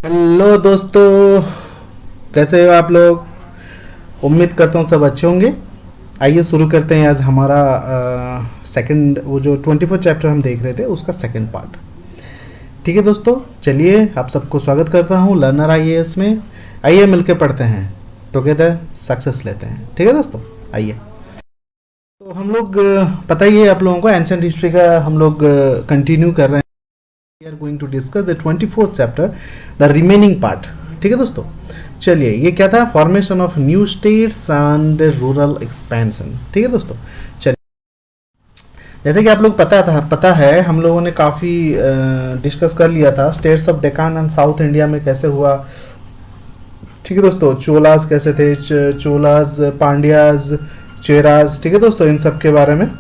Hello दोस्तों, कैसे हो आप लोग। उम्मीद करता हूँ सब अच्छे होंगे। आइए शुरू करते हैं आज हमारा सेकंड, वो जो 24 चैप्टर हम देख रहे थे उसका सेकंड पार्ट। ठीक है दोस्तों, चलिए आप सबको स्वागत करता हूँ लर्नर आईएएस में। आइए मिलकर पढ़ते हैं, टुगेदर सक्सेस लेते हैं। ठीक है दोस्तों, आइए। तो हम लोग पता ही है आप लोगों को, एंशिएंट हिस्ट्री का हम लोग कंटिन्यू कर रहे हैं। We are going to discuss the 24th chapter, the remaining part. ठीक है दोस्तों, चलिए। ये क्या था? Formation of new states and rural expansion. ठीक है दोस्तों, चलिए। जैसे कि आप लोग पता है हम लोगों ने काफ़ी डिस्कस कर लिया था states of Deccan and south India में कैसे हुआ। ठीक है दोस्तों, चोलास कैसे थे, चोलास, पांड्याज, चेराज। ठीक है दोस्तों, इन सब के बारे में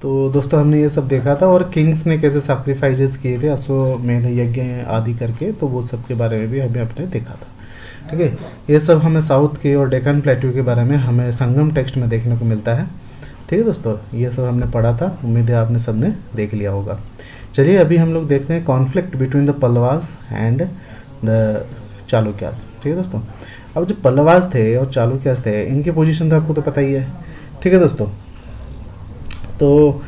तो दोस्तों हमने ये सब देखा था। और किंग्स ने कैसे सैक्रिफाइसेस किए थे, अश्वमेध यज्ञ आदि करके, तो वो सब के बारे में भी हमें अपने देखा था। ठीक है, ये सब हमें साउथ के और डेक्कन प्लेट्यू के बारे में हमें संगम टेक्स्ट में देखने को मिलता है। ठीक है दोस्तों, ये सब हमने पढ़ा था, उम्मीद है आपने सबने देख लिया होगा। चलिए अभी हम लोग देखते हैं conflict between the Pallavas and the Chalukyas. ठीक है दोस्तों, अब जो पल्लवास थे और चालुक्यास थे, इनकी पोजीशन तो आपको तो पता ही है। ठीक है दोस्तों, तो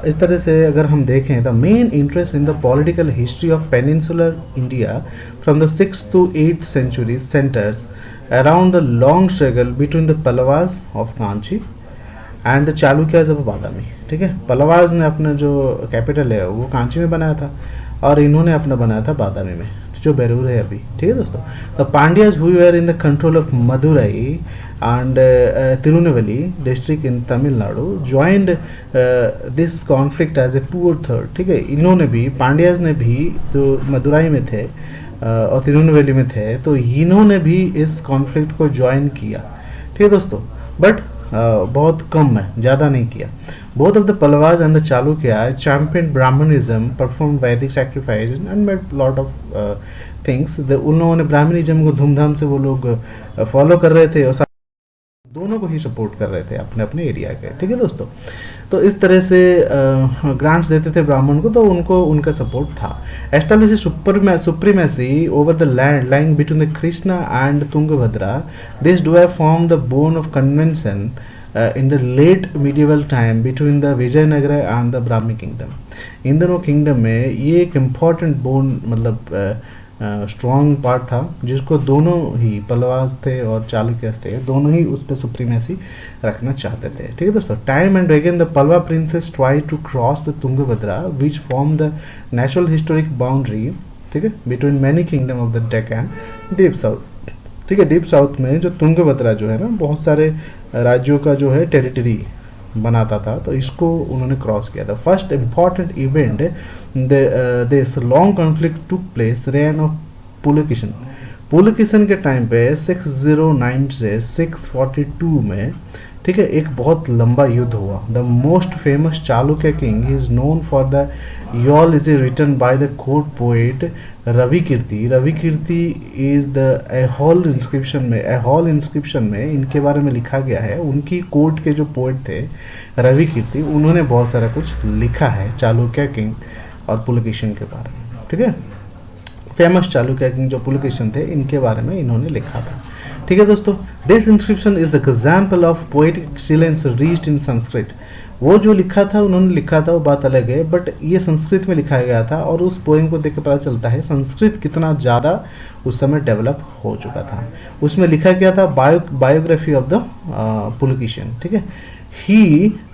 इस तरह से अगर हम देखें, the main interest in the political history of peninsular India from the 6th to 8th century centres around the long struggle between the Pallavas of Kanchi and the Chalukyas of Badami. ठीक है, पल्लवास ने अपना जो कैपिटल है वो कांची में बनाया था और इन्होंने अपना बनाया था बादामी में, जो बेरूर है अभी। ठीक है दोस्तों, the Pandyas who were in the control of Madurai and Tirunelveli district in Tamil Nadu joined this conflict as a poor third. ठीक है, इन्होंने भी, पांड्याज ने भी, जो मदुरई में थे और तिरुनेवली में थे, तो इन्होंने भी इस कॉन्फ्लिक्ट को ज्वाइन किया। ठीक है दोस्तों, बट बहुत कम है, ज़्यादा नहीं किया। Both of the Pallavas and the Chalukya champion Brahmanism, perform Vedic sacrifice and made lot of things. उन लोगों ने ब्राह्मणिज्म को धूमधाम से वो लोग फॉलो कर रहे थे और दोनों को ही सपोर्ट कर रहे थे अपने अपने एरिया के। ठीक है दोस्तों, तो इस तरह से ग्रांट्स देते थे ब्राह्मण को, तो उनको उनका सपोर्ट था। Establish supremacy over the land lying between the Krishna and Tungabhadra, this do have form the bone of convention in the late medieval time between the Vijayanagar and the Brahmi kingdom. इन दोनों किंगडम में ये एक इम्पॉर्टेंट बोन, मतलब strong part था, जिसको दोनों ही पल्लवास थे और चालुक्यस थे, दोनों ही उस पर सुप्रीमेसी रखना चाहते थे। ठीक है दोस्तों, time and again the Pallava princes try to cross the Tungabhadra which form the natural historic boundary, ठीक है, between many kingdom of the Deccan deep south. ठीक है, डीप साउथ में जो तुंगभद्रा जो है ना, बहुत सारे राज्यों का जो है टेरिटरी बनाता था, तो इसको उन्होंने क्रॉस किया था। First important event this long conflict took place rain of Pulakeshin. Pulakeshin के टाइम पे 609 से 642 में, ठीक है, एक बहुत लंबा युद्ध हुआ। The most famous Chalukya king is known for the Aihole is written by the court poet Ravi Kirti. Ravi Kirti is the Aihole inscription में इनके बारे में लिखा गया है। उनकी कोर्ट के जो पोएट थे रवि कीर्ति, उन्होंने बहुत सारा कुछ लिखा है चालुक्य किंग और पुलकेशिन के बारे में। ठीक है, फेमस चालुक्य किंग जो पुलकेशिन थे, इनके बारे में इन्होंने लिखा था। ठीक है दोस्तों, this inscription is the example of poetic excellence reached in Sanskrit. वो जो लिखा था, उन्होंने लिखा था, वो बात अलग है, बट ये संस्कृत में लिखा गया था और उस पोएम को देख के पता चलता है संस्कृत कितना ज़्यादा उस समय डेवलप हो चुका था। उसमें लिखा गया था बायोग्राफी ऑफ द पुलकेशिन। ठीक है, he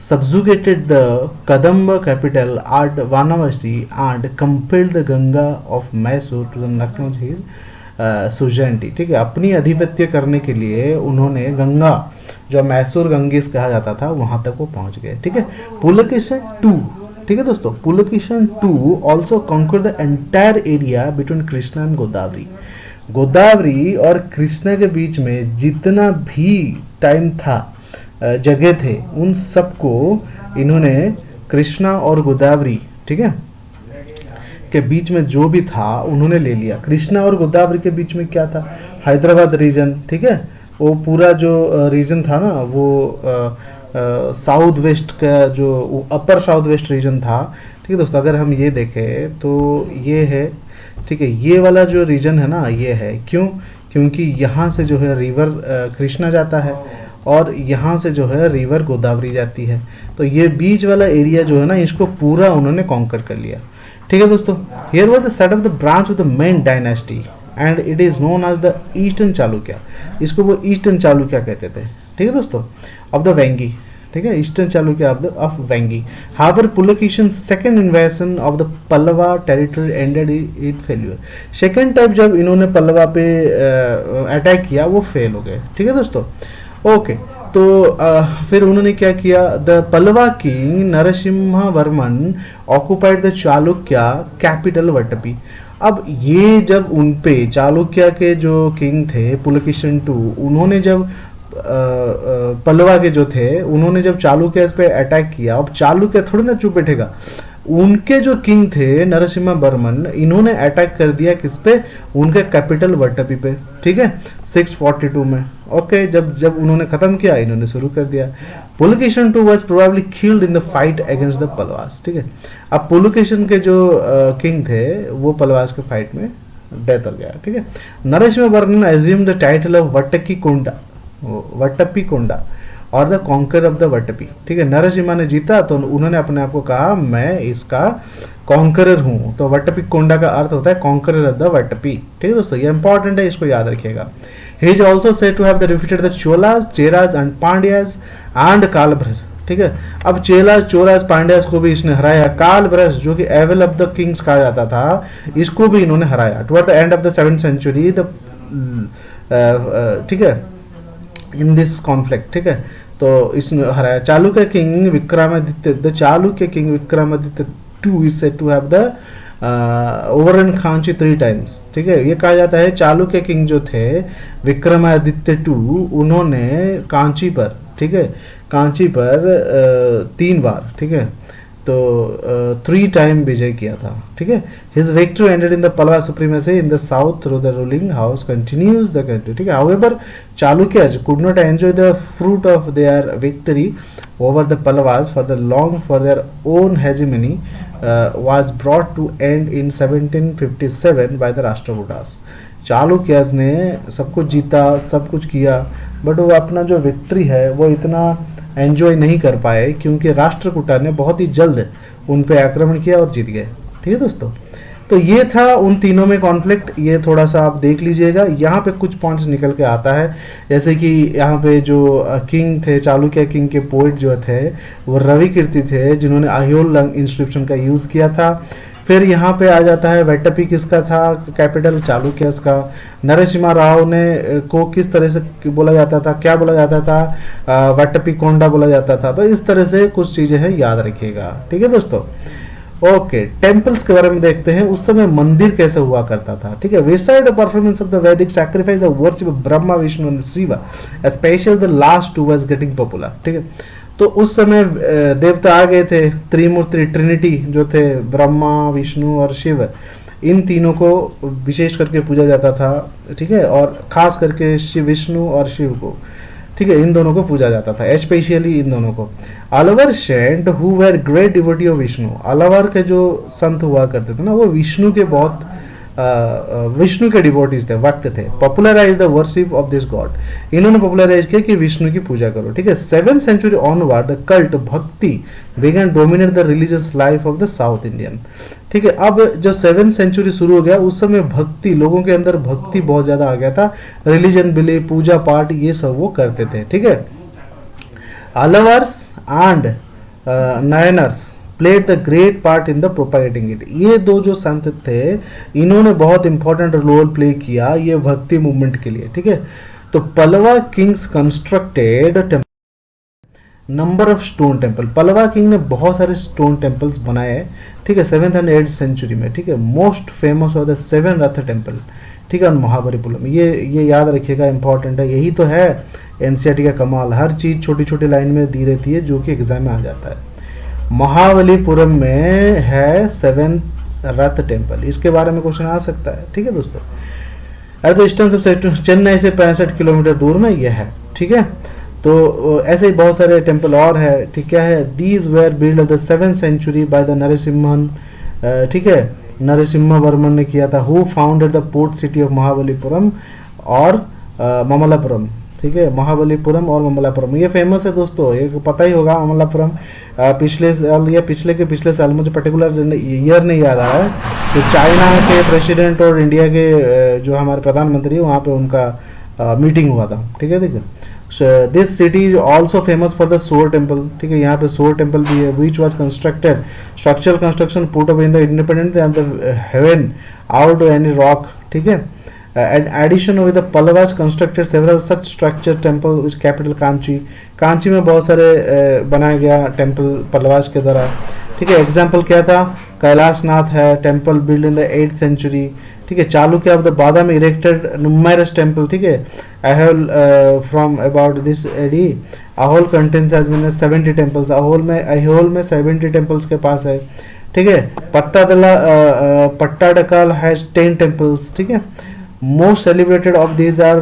subjugated the Kadamba capital at Vanavasi and compelled the Ganga of Mysore to the acknowledge his suzerainty। ठीक है, अपनी अधिपत्य करने के लिए उन्होंने गंगा, जो मैसूर गंगेस कहा जाता था, वहां तक वो पहुंच गए। ठीक है, पुलकेशिन टू, ठीक है दोस्तों, Pulakeshin two also conquer the entire area between Krishna and Godavari. Godavari और कृष्णा के बीच में जितना भी टाइम था, जगह थे, उन सबको इन्होंने कृष्णा और गोदावरी, ठीक है, के बीच में जो भी था उन्होंने ले लिया। कृष्णा और गोदावरी के बीच में क्या था? हैदराबाद रीजन। ठीक है, वो पूरा जो रीजन था ना, वो साउथ वेस्ट का जो अपर साउथ वेस्ट रीजन था। ठीक है दोस्तों, अगर हम ये देखें तो ये है ठीक है, ये वाला जो रीजन है ना ये है, क्यों? क्योंकि यहाँ से जो है रिवर कृष्णा जाता है और यहाँ से जो है रिवर गोदावरी जाती है, तो ये बीच वाला एरिया जो है ना इसको पूरा उन्होंने कॉन्कर कर लिया। ठीक है दोस्तों, here was the seat of the branch of the main dynasty and it is known as the eastern Chalukya, इसको वो ईस्टर्न चालुक्य कहते थे। ठीक है दोस्तों, ऑफ द वेंगी, ठीक है, eastern Chalukya of Vengi. However Pulakeshin second invasion of the Pallava territory ended with failure, second time जब इन्होंने पल्लवा पे अटैक किया वो फेल हो गए। ठीक है दोस्तों, ओके, तो फिर उन्होंने क्या किया, the Pallava king Narasimha Varman occupied the Chalukya capital Vatapi. अब ये जब उन पे चालुक्य के जो किंग थे पुलकेशिन टू, उन्होंने जब पल्लवा के जो थे उन्होंने जब चालुक्य पे अटैक किया, अब चालुक्य थोड़ी ना चुप बैठेगा, उनके जो किंग थे नरसिम्हा वर्मन, इन्होंने अटैक कर दिया किस पे, उनके कैपिटल वट्टपी पे। ठीक है, 642 में। ओके, जब उन्होंने खत्म किया इन्होंने शुरू कर दिया। Pulakeshin two was probably killed in the fight against the Pallavas. ठीक है, अब पुलकेशिन के जो किंग थे वो पल्लवास के फाइट में डेथ हो गया। ठीक है, Narasimha Varman assume the title of Vatapi Konda और the conquer of the Vatapi. ठीक है, नरसिम्हा ने जीता तो उन्होंने अपने आप को कहा मैं इसका कॉन्करर हूँ, तो वट्टपी कोंडा का अर्थ होता है कॉन्करर ऑफ द वट्टपी। ठीक है दोस्तों, ये इंपॉर्टेंट है, इसको याद रखिएगा। He is also said to have the defeated the Cholas, Cheras and Pandyas and Kalabhras. ठीक है, अब चेला, चोरास, पांड्यास को भी इसने हराया। कालभ्रस जो कि एवल ऑफ द किंग्स कहा जाता था, इसको भी इन्होंने हराया toward the end of the 7th century. ठीक है, इन दिस कॉन्फ्लिक्ट। ठीक है, तो इसने हराया। Chalukya king Vikramaditya, the Chalukya king Vikramaditya two is said to have the overrun Kanchi 3 times। ठीक है, ये कहा जाता है चालुक्य किंग जो थे विक्रमादित्य टू, उन्होंने कांची पर, ठीक है, कांची पर 3 बार, ठीक है, तो 3 times विजय किया था। ठीक है, his victory ended in the Pallava supremacy in the south through the ruling house continues the country. ठीक है, however Chalukyas could not enjoy the fruit of their victory over the Pallavas for the long for their own hegemony was brought to end in 1757 by the Rashtrakutas. Chalukyas ने सब कुछ जीता, सब कुछ किया, but वो अपना जो विक्ट्री है वो इतना एंजॉय नहीं कर पाए क्योंकि राष्ट्रकूटा ने बहुत ही जल्द उन पे आक्रमण किया और जीत गए। ठीक है दोस्तों, तो ये था उन तीनों में कॉन्फ्लिक्ट, ये थोड़ा सा आप देख लीजिएगा। यहाँ पे कुछ पॉइंट्स निकल के आता है, जैसे कि यहाँ पे जो किंग थे, चालुक्य किंग के पोइट जो थे वो रवि कीर्ति थे, जिन्होंने अहियोल इंस्क्रिप्शन का यूज़ किया था। फिर यहाँ पे आ जाता है वट्टपी किसका था, कैपिटल चालुक्यस का। नरसिम्हा राव ने को किस तरह से बोला जाता था, क्या बोला जाता था, वट्टपी कोंडा बोला जाता था। तो इस तरह से कुछ चीज़ें हैं, याद रखिएगा। ठीक है दोस्तों, ओके, टेम्पल्स के बारे में देखते हैं, उस समय मंदिर कैसे हुआ करता था। ठीक है, beside the performance of the Vedic sacrifice the worship of Brahma Vishnu and Shiva, especially the last two was getting popular. ठीक है, तो उस समय देवता आ गए थे, त्रिमूर्ति ट्रिनिटी जो थे, ब्रह्मा विष्णु और शिव, इन तीनों को विशेष करके पूजा जाता था। ठीक है, और खास करके शिव, विष्णु और शिव को, ठीक है, इन दोनों को पूजा जाता था, स्पेशली इन दोनों को। Alvar saint who were great devotee of Vishnu, Alvar के जो संत हुआ करते थे ना, वो विष्णु के बहुत विष्णु के डिवोटीज थे, भक्त थे। Popularise the worship of this god, इन्होंने पॉपुलराइज किया कि विष्णु की पूजा करो। ठीक है, 7th century onward the cult bhakti began dominate the religious life of the South Indian. ठीक है, अब जब 7th सेंचुरी शुरू हो गया, उस समय भक्ति, लोगों के अंदर भक्ति बहुत ज्यादा आ गया था, रिलीजन बिलीव, पूजा पाठ, ये सब वो करते थे। ठीक है, Alvars and Nayanars played the great part in the propagating it. ये दो जो संत थे, इन्होंने बहुत इंपॉर्टेंट रोल प्ले किया ये भक्ति मूवमेंट के लिए। ठीक है, तो Pallava Kings constructed number of stone temple, Pallava king ने बहुत सारे स्टोन टेम्पल्स बनाए। ठीक है, 7th and 8th सेंचुरी में। ठीक है, most famous of the 7 Rath temple. ठीक है, और महाबलीपुरम, ये याद रखिएगा, इंपॉर्टेंट है। यही तो है एनसीईआरटी का कमाल, हर चीज़ छोटी छोटी लाइन में दी रहती है जो कि एग्जाम में आ जाता है। महाबलीपुरम में है 7 रथ टेम्पल, इसके बारे में क्वेश्चन आ सकता है। ठीक है दोस्तों, अरे तो ईस्टर्न सबसे चेन्नई से 65 किलोमीटर दूर में यह है। ठीक है, तो ऐसे ही बहुत सारे टेम्पल और है। ठीक है, these were build of the 7th century by the Narasimhan. ठीक है, नरसिम्हा वर्मन ने किया था। Who founded the port city of Mahabalipuram और ममलापुरम, ठीक है, महाबलीपुरम और ममलापुरम, ये फेमस है दोस्तों, ये पता ही होगा ममलापुरम। पिछले साल या पिछले साल, मुझे पर्टिकुलर ईयर नहीं याद आ रहा है, तो चाइना के प्रेसिडेंट और इंडिया के जो हमारे प्रधानमंत्री वहाँ पे उनका मीटिंग हुआ था, ठीक है। देखिए this city is also famous for the सोर टेम्पल, ठीक है, यहाँ पे सोर टेम्पल भी है, which was constructed structural construction put up in the independent and the haven out any rock, ठीक है। In addition with the Pallavas constructed several such structure temple which capital Kanchi, Kanchi में बहुत सारे बनाया गया टेम्पल पल्लवास के द्वारा, ठीक है। एग्जाम्पल क्या था, कैलाशनाथ है temple build in the 8th century, ठीक है। Chalukya of the Badami erected numerous temple, ठीक है। Aihole from about this AD, Aihole contains has been 70 temples, Aihole में 70 टेम्पल्स के पास है, ठीक है। पट्टाडकल हैज 10 टेम्पल्स, ठीक है। Most celebrated of these are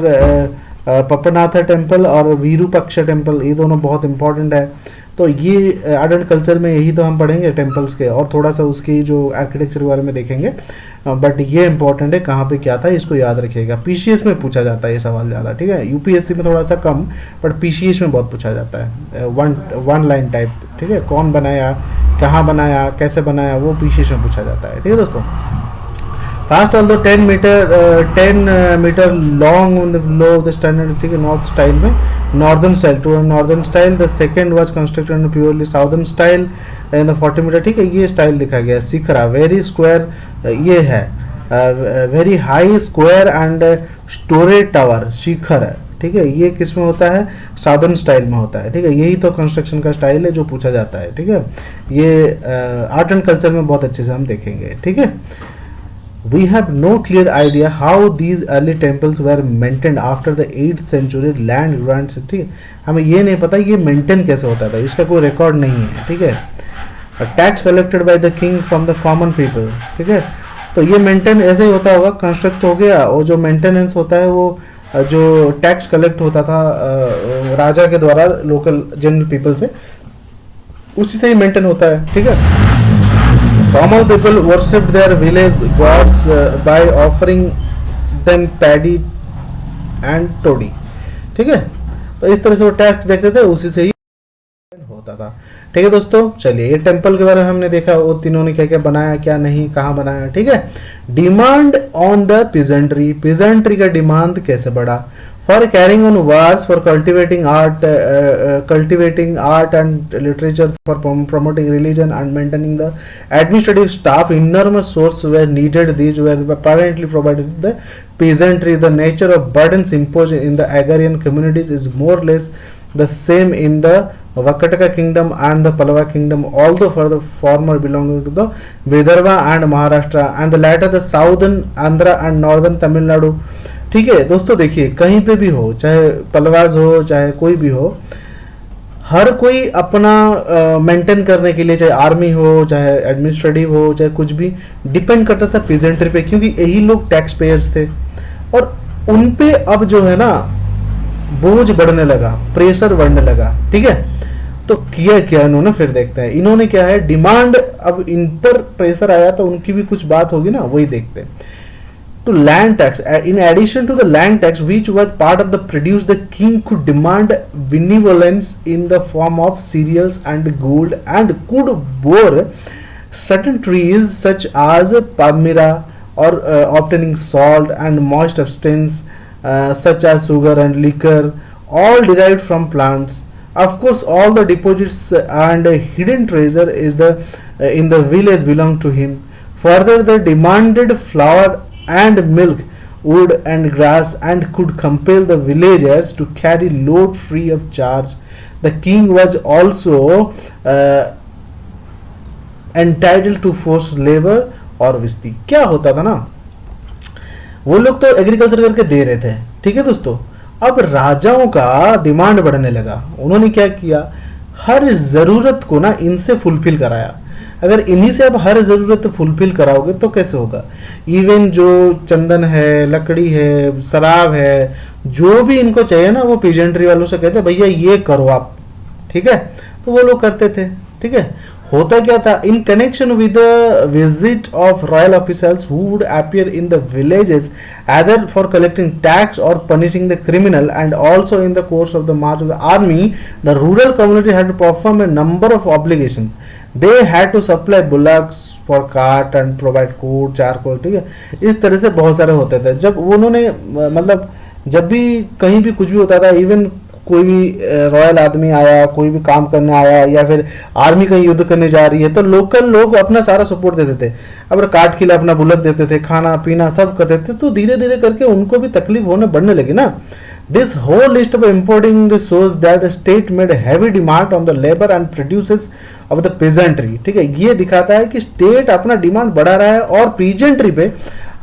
Papanatha temple और वीरूपक्षा टेम्पल, ये दोनों बहुत इंपॉर्टेंट है। तो ये आर्ट एंड कल्चर में यही तो हम पढ़ेंगे टेम्पल्स के, और थोड़ा सा उसकी जो आर्किटेक्चर के बारे में देखेंगे, बट ये इंपॉर्टेंट है कहाँ पे क्या था, इसको याद रखिएगा। पीसीएस में पूछा जाता है ये सवाल ज़्यादा, ठीक है। यूपीएससी में थोड़ा सा कम, बट पीसीएस में बहुत पूछा जाता है, वन लाइन टाइप, ठीक है। कौन बनाया, कहाँ बनाया, कैसे बनाया, वो पीसीएस में पूछा जाता है, ठीक है दोस्तों। Fast although 10 meter long on the below the standard, ठीक है, नॉर्थ स्टाइल में, northern style, to northern style. The second was constructed in purely southern style in the 40 metre, ठीक है। ये स्टाइल दिखा गया। शिखरा वेरी स्क्वायर, ये है very high square and storage tower, शिखर है, ठीक है। ये किस में होता है, साउदर्न स्टाइल में होता है, ठीक है। यही तो कंस्ट्रक्शन का स्टाइल है जो पूछा जाता है, ठीक है। ये आर्ट एंड कल्चर में बहुत अच्छे से हम देखेंगे, ठीक है। We have no clear idea how these early temples were maintained after the 8th century land grants, ठीक है। हमें ये नहीं पता ये मेंटेन कैसे होता था, इसका कोई रिकॉर्ड नहीं है, ठीक है। Tax collected by the king from the common people, ठीक है। तो ये मेंटेन ऐसे ही होता होगा, कंस्ट्रक्ट हो गया, और जो मेंटेनेंस होता है वो जो टैक्स कलेक्ट होता था राजा के द्वारा लोकल जनरल पीपल से, उसी से ही मेंटेन होता है, ठीक है। Common people worshipped their village gods by offering them paddy and toddy, ठीक है। तो इस तरह से वो टैक्स देखते थे, उसी से ही होता था, ठीक है दोस्तों। चलिए ये टेम्पल के बारे में हमने देखा, वो तीनों ने क्या क्या बनाया, क्या नहीं, कहाँ बनाया, ठीक है। Demand on the peasantry, peasantry का डिमांड कैसे बढ़ा, for carrying on wars, for cultivating art and literature, for promoting religion and maintaining the administrative staff, enormous sources were needed. These were apparently provided to the peasantry. The nature of burdens imposed in the agrarian communities is more or less the same in the Vakataka kingdom and the Pallava kingdom, although for the former belonging to the Vidarbha and Maharashtra, and the latter the southern Andhra and northern Tamil Nadu, ठीक है दोस्तों। देखिए कहीं पे भी हो, चाहे पलवाज हो चाहे कोई भी हो, हर कोई अपना मेंटेन करने के लिए, चाहे आर्मी हो चाहे एडमिनिस्ट्रेटिव हो चाहे कुछ भी, डिपेंड करता था पीजेंट्री पे, क्योंकि यही लोग टैक्स पेयर्स थे, और उन पे अब जो है ना बोझ बढ़ने लगा, प्रेशर बढ़ने लगा, ठीक है। तो किया क्या इन्होंने, फिर देखते हैं इन्होंने क्या है, डिमांड, अब इन पर प्रेशर आया तो उनकी भी कुछ बात होगी ना, वही देखते हैं। To land tax, in addition to the land tax which was part of the produce, the king could demand benevolence in the form of cereals and gold, and could bore certain trees such as palmyra, or obtaining salt and moist substance such as sugar and liquor, all derived from plants. Of course all the deposits and hidden treasure is the in the village belong to him. Further the demanded flour and milk, wood and grass, and could compel the villagers to carry load free of charge. The king was also entitled to forced labor और विस्ती। क्या होता था ना, वो लोग तो agriculture करके दे रहे थे, ठीक है दोस्तों। अब राजाओं का डिमांड बढ़ने लगा, उन्होंने क्या किया, हर जरूरत को ना इनसे फुलफिल कराया। अगर इन्हीं से आप हर ज़रूरत फुलफिल कराओगे तो कैसे होगा। इवन जो चंदन है, लकड़ी है, शराब है, जो भी इनको चाहिए ना, वो पीजेंट्री वालों से कहते भैया ये करो आप, ठीक है। तो वो लोग करते थे, ठीक है। होता क्या था, in connection with visit of royal officers who would appear in the villages either for collecting tax or punishing the criminal, and also in the course of the march of the army, the rural community had to perform a number of obligations. They had to supply bullocks for cart and provide coal, charcoal, ठीक है. इस तरह से बहुत सारे होते थे. जब उन्होंने मतलब जब भी कहीं भी कुछ भी होता था, इवन कोई भी रॉयल आदमी आया, कोई भी काम करने आया, या फिर आर्मी कहीं युद्ध करने जा रही है, तो लोकल लोग अपना सारा सपोर्ट देते थे. अब काट के लिए अपना बुलक देते थे, खाना पीना सब करते थे. तो धीरे धीरे करके उनको भी तकलीफ होने बढ़ने लगी ना. This whole list of importing shows that the state made heavy demand on the labor and produces of the peasantry. ठीक है, ये दिखाता है कि स्टेट अपना डिमांड बढ़ा रहा है और पीजेंट्री पे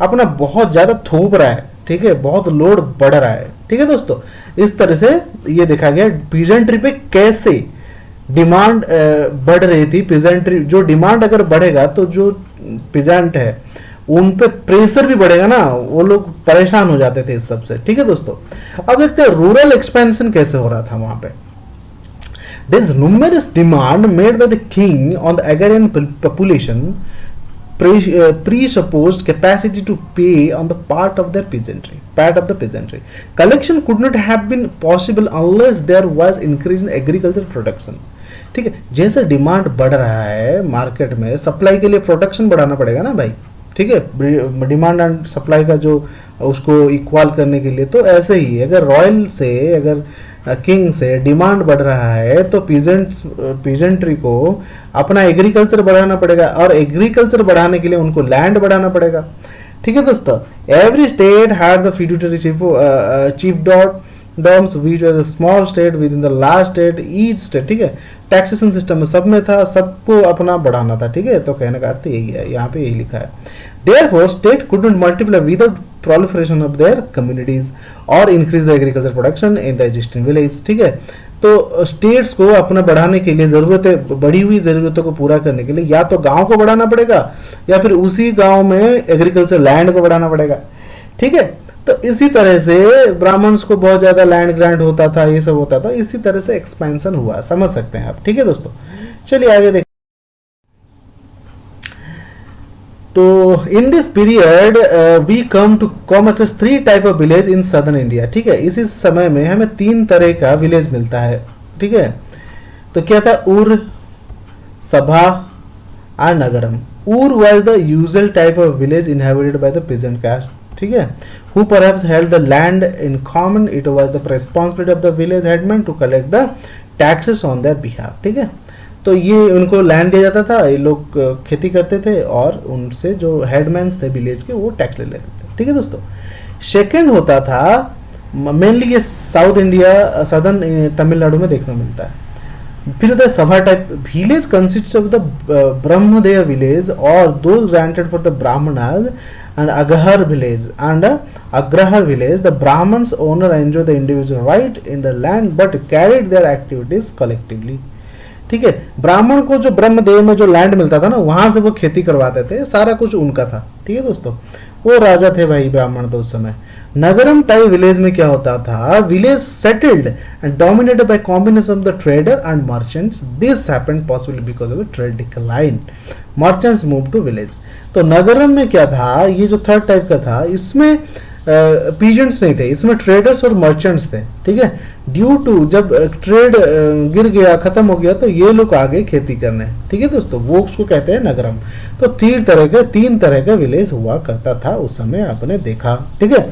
अपना बहुत ज्यादा थोप रहा है. ठीक है, बहुत लोड बढ़ रहा है. ठीक है दोस्तों, इस तरह से ये देखा गया पीजेंट्री पे कैसे डिमांड बढ़ रही थी. पीजेंट्री जो डिमांड अगर बढ़ेगा तो जो पीजेंट है उन पे प्रेशर भी बढ़ेगा ना, वो लोग परेशान हो जाते थे इस सब से. ठीक है दोस्तों, अब देखते हैं रूरल एक्सपेंशन कैसे हो रहा था वहां पे. There is numerous demand made by the king on the agrarian population, presupposed capacity to pay on the part of the peasantry. Collection could not have been possible unless there was increase in agricultural production. ठीक है, जैसे demand बढ़ रहा है market में, supply के लिए production बढ़ाना पड़ेगा ना भाई. ठीक है, डिमांड एंड सप्लाई का जो उसको इक्वल करने के लिए. तो ऐसे ही अगर रॉयल से, अगर किंग से डिमांड बढ़ रहा है तो पीजेंट्री को अपना एग्रीकल्चर बढ़ाना पड़ेगा, और एग्रीकल्चर बढ़ाने के लिए उनको लैंड बढ़ाना पड़ेगा. ठीक है दोस्तों, every state had the feudatory chiefdoms which was a small state within the large state each state. ठीक है, टैक्सेशन सिस्टम में सब में था, सबको अपना बढ़ाना था. ठीक है, तो कहने का अर्थ यही है, यहाँ पे यही लिखा है. Therefore, state could not multiply without proliferation of their communities or increase the agricultural production in the existing village. ठीक है, तो स्टेट्स को अपना बढ़ाने के लिए जरूरतें, बढ़ी हुई जरूरतों को पूरा करने के लिए या तो गांव को बढ़ाना पड़ेगा या फिर उसी गांव में एग्रीकल्चर लैंड को बढ़ाना पड़ेगा. ठीक है, तो इसी तरह से ब्राह्मण्स को बहुत ज्यादा लैंड ग्रांट होता था, ये सब होता था. इसी तरह से एक्सपेंशन हुआ, समझ सकते हैं आप. ठीक है दोस्तों, चलिए आगे देखते. तो in this period we come across 3 type of village in southern India. ठीक है, इसी समय में हमें 3 तरह का विलेज मिलता है. ठीक है, तो क्या था, उर, सभा और nagaram. Ur was the usual type of village inhabited by the peasant caste. ठीक है, who perhaps held the land in common. It was the responsibility of the village headman to collect the taxes on their behalf. ठीक है, तो ये उनको land दिया जाता था, ये लोग खेती करते थे और उनसे जो हेडमैन्स थे विलेज के वो टैक्स ले लेते थे. ठीक है दोस्तों, सेकंड होता था मेनली ये साउथ इंडिया, सदर्न तमिलनाडु में देखने मिलता है. फिर होता है सभा type village, consist of the Brahmadev village और those granted for the Brahmanas and Aghar village and Agrahar village. The Brahmins owner enjoy the individual right in the land but carried their activities collectively. ठीक है, ब्राह्मण को जो ब्रह्मदेव में जो land मिलता था ना, वहां से वो खेती करवाते थे, सारा कुछ उनका था. ठीक है दोस्तों, वो राजा थे भाई ब्राह्मण तो उस समय. नगरम टाइप विलेज में क्या होता था, village settled and dominated by combination of the trader and merchants. This happened possibly because of trade decline. Merchants move to village. तो नगरम में क्या था, ये जो थर्ड टाइप का था, इसमें पीजेंट्स नहीं थे, इसमें ट्रेडर्स और मर्चेंट्स थे. ठीक है, ड्यू टू जब ट्रेड गिर गया, खत्म हो गया, तो ये लोग आ गए खेती करने. ठीक है दोस्तों, वो उसको कहते हैं नगरम. तो 3 तरह का विलेज हुआ करता था उस समय, आपने देखा. ठीक है,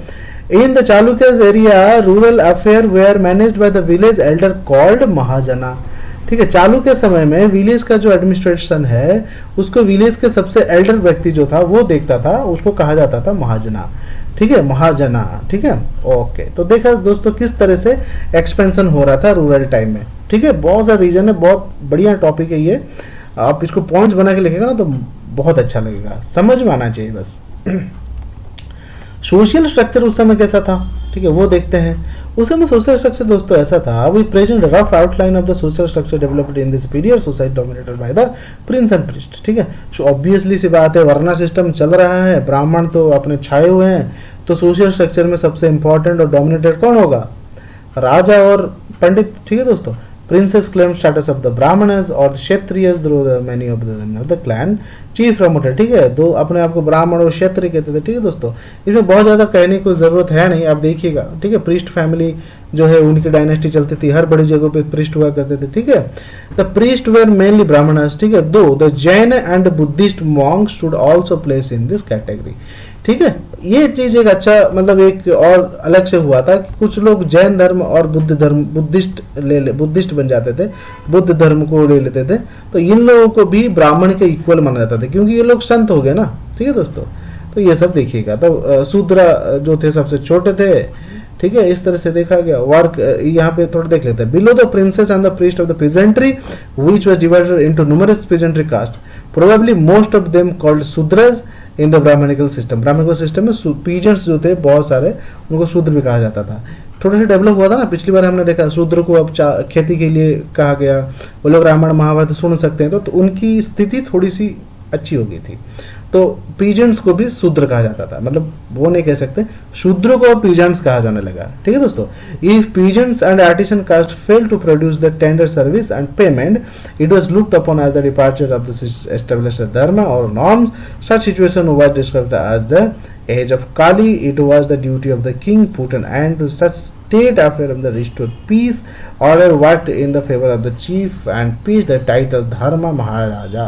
in the Chalukyas area rural affair were managed by the village elder called Mahajana. ठीक है, चालू के समय में विलेज का जो एडमिनिस्ट्रेशन है उसको विलेज के सबसे एल्डर व्यक्ति जो था वो देखता था, उसको कहा जाता था महाजना. ठीक है, महाजना. ठीक है, ओके. तो देखा दोस्तों किस तरह से एक्सपेंशन हो रहा था रूरल टाइम में. ठीक है, बहुत सारा रीजन है, बहुत बढ़िया टॉपिक है ये. आप इसको पॉइंट्स बना के लिखेगा ना तो बहुत अच्छा लगेगा, समझ में आना चाहिए बस. सोशल स्ट्रक्चर उस समय कैसा था, ठीक है, वो देखते हैं. उस समय सोशल स्ट्रक्चर दोस्तों ऐसा था, we present rough outline of the social structure developed in this period. Society dominated by the prince and priest. ठीक है, सो ऑब्वियसली सी बात है, वर्ना सिस्टम चल रहा है, ब्राह्मण तो अपने छाए हुए हैं, तो सोशल स्ट्रक्चर में सबसे इंपॉर्टेंट और डोमिनेटेड कौन होगा, राजा और पंडित. ठीक है दोस्तों, Princes claim status of the Brahmanas or the Kshatriyas through the many of the clan chief promoter, ठीक है, दो अपने आप को ब्राह्मण और क्षत्रिय कहते थे, ठीक है दोस्तों। इसमें बहुत ज़्यादा कहने की जरूरत है नहीं, आप देखिएगा, ठीक है। प्रीस्ट फैमिली जो है उनकी डायनेस्टी चलती थी, हर बड़ी जगहों पे प्रीस्ट हुआ करते थे, ठीक है। The priest were mainly Brahmanas, ठीक है, though the Jain and Buddhist monks should also place in this category, ठीक है। ये चीज एक अच्छा मतलब एक और अलग से हुआ था कि कुछ लोग जैन धर्म और बुद्ध धर्म बुद्धिस्ट बन जाते थे, बुद्ध धर्म को ले लेते थे, तो इन लोगों को भी ब्राह्मण के इक्वल माना जाता था क्योंकि ये लोग संत हो गए ना, ठीक है दोस्तों। तो ये सब देखिएगा। तो शूद्र जो थे सबसे छोटे थे, ठीक है, इस तरह से देखा गया। वर्क यहाँ पे थोड़ा देख लेते हैं। Below the princes and the priest of the peasantry which was divided into numerous peasantry caste, probably most of them called Shudras in the Brahmanical system. Brahmanical system में पीजेंट्स जो थे बहुत सारे, उनको शूद्र भी कहा जाता था। थोड़ा सा डेवलप हुआ था ना, पिछली बार हमने देखा शूद्र को अब खेती के लिए कहा गया। वो लोग रामायण महाभारत सुन सकते हैं, तो उनकी स्थिति थोड़ी सी अच्छी हो गई थी। तो पीजेंट्स को भी शूद्र कहा जाता था, मतलब वो नहीं कह सकते, शूद्रों को पीजेंट्स कहा जाने लगा, ठीक है दोस्तों। If peasants and artisan caste fail to produce the tender service and payment, it was looked upon as the departure of the established dharma और norms. Such situation was described as the age of Kali. It was the duty of the king put an end to such state affair of the restored peace order worked in the favor of the chief and peace the title Dharma Maharaja.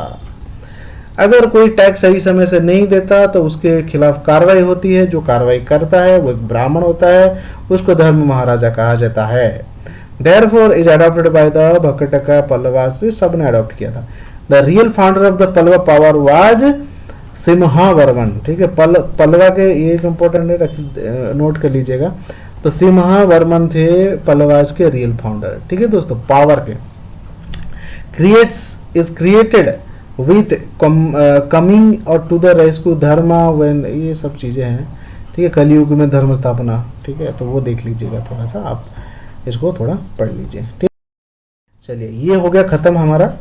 अगर कोई tax सही समय से नहीं देता तो उसके खिलाफ कार्रवाई होती है, जो कार्रवाई करता है वो एक ब्राह्मण होता है, उसको धर्म महाराजा कहा जाता है। Therefore is adopted by the Bhaktaka Pallavas, सबने अडॉप्ट किया था। The real founder of the Pallava power was सिम्हावर्मन, ठीक है। पल्लवा के ये एक इम्पोर्टेंट है, नोट कर लीजिएगा। तो सिम्हावर्मन थे पल्लवाज के रियल फाउंडर, ठीक है दोस्तों, पावर के। इज क्रिएटेड विथ कमिंग और to the rescue dharma when, ये सब चीजें हैं, ठीक है। कलयुग में धर्म स्थापना, ठीक है, तो वो देख लीजिएगा, थोड़ा सा आप इसको थोड़ा पढ़ लीजिए, ठीक। चलिए, ये हो गया खत्म हमारा।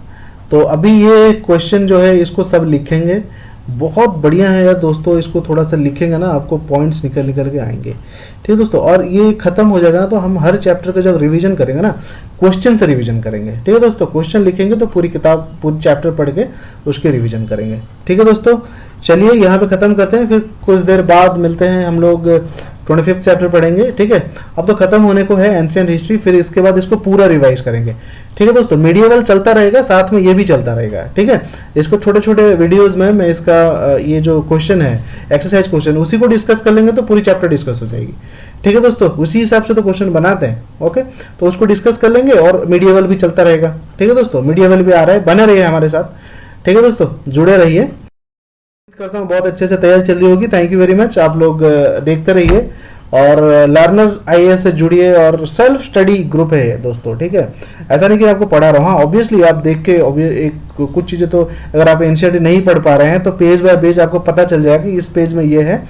तो अभी ये क्वेश्चन जो है इसको सब लिखेंगे, बहुत बढ़िया है यार दोस्तों, इसको थोड़ा सा लिखेंगे ना आपको पॉइंट्स निकल के आएंगे, ठीक है दोस्तों। और ये खत्म हो जाएगा ना तो हम हर चैप्टर का जब रिवीजन करेंगे ना, क्वेश्चन से रिवीजन करेंगे, ठीक है दोस्तों। क्वेश्चन लिखेंगे तो पूरी किताब पूरी चैप्टर पढ़ के उसके रिवीजन करेंगे, ठीक है दोस्तों। चलिए यहाँ पे खत्म करते हैं, फिर कुछ देर बाद मिलते हैं हम लोग। 25th चैप्टर पढ़ेंगे, ठीक है। अब तो खत्म होने को है एंशिएंट हिस्ट्री, फिर इसके बाद इसको पूरा रिवाइज करेंगे, ठीक है दोस्तों। मीडिएवल चलता रहेगा, साथ में ये भी चलता रहेगा, ठीक है। इसको छोटे छोटे वीडियोस में मैं इसका ये जो क्वेश्चन है, एक्सरसाइज क्वेश्चन, उसी को डिस्कस कर लेंगे तो पूरी चैप्टर डिस्कस हो जाएगी, ठीक है दोस्तों। उसी हिसाब से तो क्वेश्चन बनाते हैं, ओके। तो उसको डिस्कस कर लेंगे और मीडिएवल भी चलता रहेगा, ठीक है दोस्तों। मीडिएवल भी आ रहा है, बने रहिए हमारे साथ, ठीक है दोस्तों, जुड़े रहिए। करता हूँ बहुत अच्छे से तैयारी चल रही होगी। थैंक यू वेरी मच, आप लोग देखते रहिए और लर्नर आईएएस से जुड़िए, और सेल्फ स्टडी ग्रुप है दोस्तों, ठीक है। ऐसा नहीं कि आपको पढ़ा रहा हूँ, ऑब्वियसली आप देख के एक कुछ चीज़ें तो अगर आप एनसीईआरटी नहीं पढ़ पा रहे हैं तो पेज बाय पेज आपको पता चल जाएगा कि इस पेज में ये है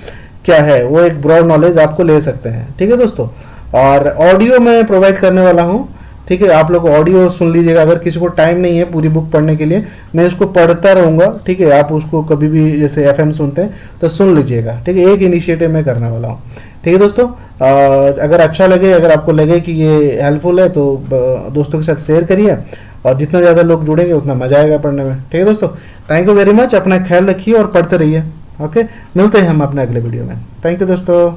क्या है, वो एक ब्रॉड नॉलेज आपको ले सकते हैं, ठीक है दोस्तों। और ऑडियो मैं प्रोवाइड करने वाला हूँ, ठीक है। आप लोग ऑडियो सुन लीजिएगा, अगर किसी को टाइम नहीं है पूरी बुक पढ़ने के लिए, मैं उसको पढ़ता रहूँगा, ठीक है। आप उसको कभी भी जैसे एफएम सुनते हैं तो सुन लीजिएगा, ठीक है। एक इनिशिएटिव मैं करने वाला हूँ, ठीक है दोस्तों। अगर अच्छा लगे, अगर आपको लगे कि ये हेल्पफुल है तो दोस्तों के साथ शेयर करिए, और जितना ज़्यादा लोग जुड़ेंगे उतना मजा आएगा पढ़ने में, ठीक है दोस्तों। थैंक यू वेरी मच, अपना ख्याल रखिए और पढ़ते रहिए, ओके। मिलते हैं हम अपने अगले वीडियो में। थैंक यू दोस्तों।